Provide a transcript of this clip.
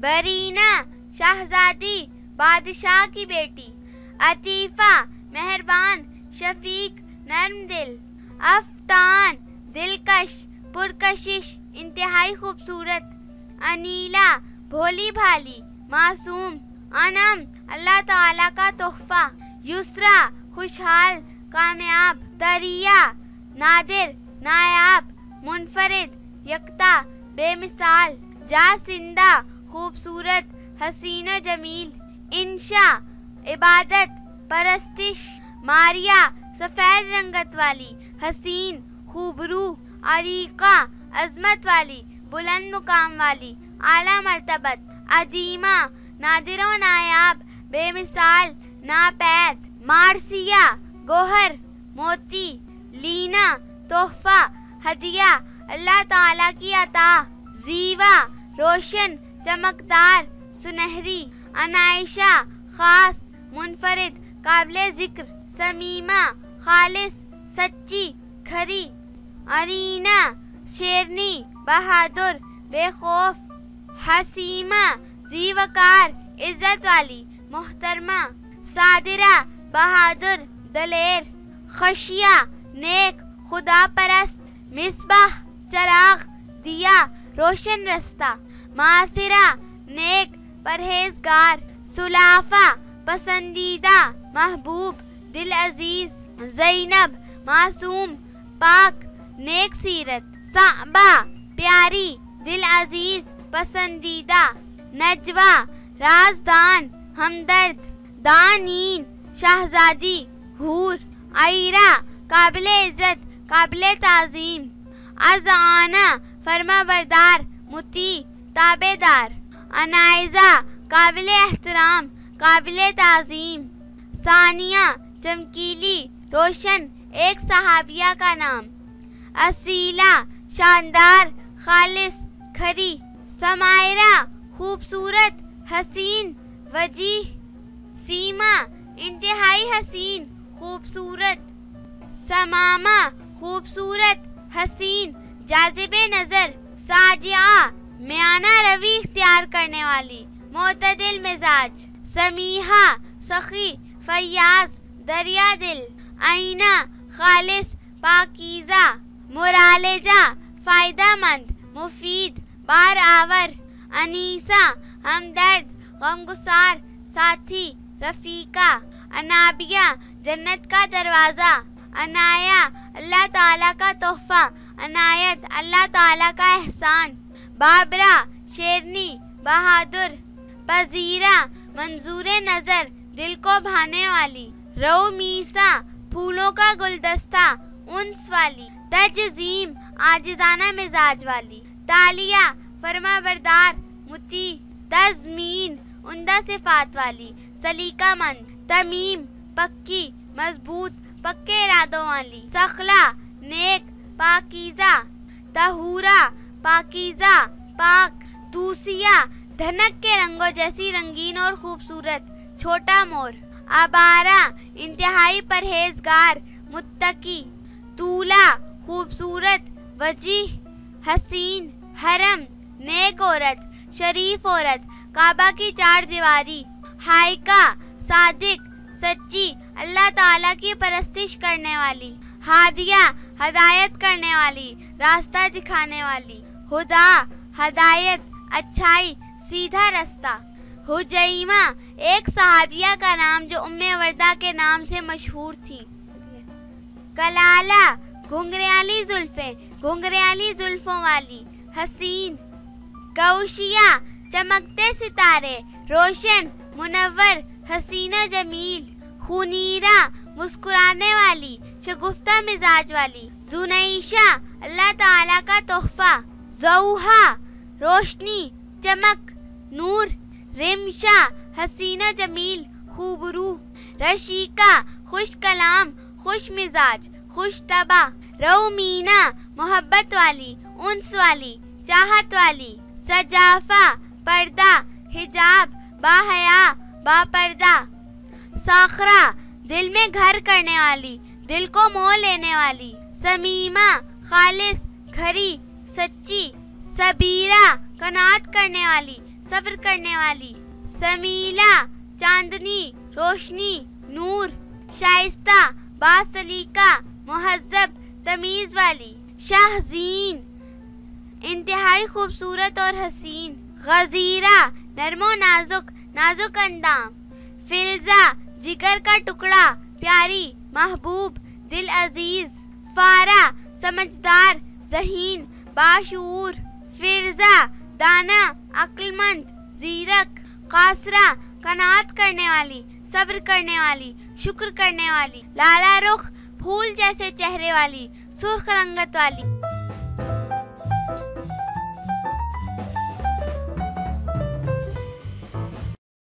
برینا شہزادی بادشاہ کی بیٹی، عطیفہ مہربان شفیق نرم دل، افطان دلکش پرکشش انتہائی خوبصورت، انیلا بھولی بھالی معصوم، انعم اللہ تعالیٰ کا تحفہ، یسرا خوشحال کامیاب، دریا نادر نایاب منفرد یکتا بے مثال، جاسندہ خوبصورت حسین و جمیل، انشا عبادت پرستش، ماریا سفید رنگت والی حسین خوبرو، عریقہ عظمت والی بلند مقام والی اعلیٰ مرتبت، عدیمہ نادر و نایاب بے مثال ناپید، مارسیہ گوہر موتی، لینا تحفہ ہدیہ اللہ تعالیٰ کی عطا، زیوا روشن چمکدار سنہری، عنائشہ خاص منفرد قابل ذکر، سمیمہ خالص سچی کھری، ارینا شیرنی بہادر بے خوف، حسیمہ ذی وقار عزت والی محترمہ، صادرہ بہادر دلیر، خشیہ نیک خدا پرست، مصباح چراغ دیا روشن رستہ، ماثرہ نیک پرہیزگار، سلافہ پسندیدہ محبوب دل عزیز، زینب معصوم پاک نیک سیرت، صعبہ پیاری دل عزیز پسندیدہ، نجوہ رازدان ہمدرد، دانین شہزادی حور، عیرہ قابل عزت قابل تعظیم، اذعانہ فرما بردار مطیع تابع دار، عنائزہ قابل احترام قابل تعظیم، ثانیہ چمکیلی روشن ایک صحابیہ کا نام، اصیلہ شاندار خالص کھری، سمائرہ خوبصورت حسین وجیح، سیما انتہائی حسین خوبصورت، سمامہ خوبصورت حسین جاذب نظر، ساجعہ میانہ روی اختیار کرنے والی معتدل مزاج، سمیحہ سخی فیاض دریا دل، عینہ خالص پاکیزہ، مرالجہ فائدہ مند مفید بار آور، انیسہ ہمدرد غمگسار ساتھی رفیقہ، انابیہ جنت کا دروازہ، عنایہ اللہ تعالیٰ کا تحفہ، عنایت اللہ تعالیٰ کا احسان، بابرہ شیرنی بہادر، پذیرہ منظور نظر دل کو بھانے والی، رومیسہ پھولوں کا گلدستہ انس والی، تجزیم عاجزانہ مزاج والی، تالیہ فرما بردار مطیع، تزمین عمدہ صفات والی سلیقہ مند، تمیم پکی مضبوط پکے ارادوں والی، سخلہ نیک پاکیزہ، طہورہ پاکیزہ پاک، توسیہ دھنک کے رنگوں جیسی رنگین اور خوبصورت چھوٹا مور، عبارہ انتہائی پرہیزگار متقی، طولہ خوبصورت وجیح حسین، حرم نیک عورت شریف عورت کعبہ کی چار دیواری، ہائکہ صادق سچی اللہ تعالیٰ کی پرستش کرنے والی، ہادیہ ہدایت کرنے والی راستہ دکھانے والی، ہدا ہدایت اچھائی سیدھا رستہ، حجیمہ ایک صحابیہ کا نام جو ام وردہ کے نام سے مشہور تھی، کلالہ گھنگریالی زلفیں گھنگریالی زلفوں والی حسین، کوشیہ چمکتے ستارے روشن منور حسین و جمیل، خونیرہ مسکرانے والی شگفتہ مزاج والی، زنیشہ اللہ تعالیٰ کا تحفہ، زوحہ روشنی چمک نور، رمشہ حسین و جمیل خوبرو، رشیقہ خوش کلام خوش مزاج خوش طبع، رومینہ محبت والی انس والی چاہت والی، سجافہ پردہ حجاب باحیا با پردہ، ساخرہ دل میں گھر کرنے والی دل کو موہ لینے والی، سمیمہ خالص کھری سچی، صبیرہ قناعت کرنے والی صبر کرنے والی. سمیلہ چاندنی روشنی نور. شائستہ باسلیقہ مہذب تمیز والی. شاہزین انتہائی خوبصورت اور حسین. غزیرہ نرم و نازک نازک اندام. فلزہ جگر کا ٹکڑا پیاری محبوب دل عزیز. فارہ سمجھدار ذہین باشعور. فرزہ دانا عقل مند زیرک. قاصرہ قناعت کرنے والی صبر کرنے والی شکر کرنے والی. لالا رخ پھول جیسے چہرے والی سرخ رنگت والی.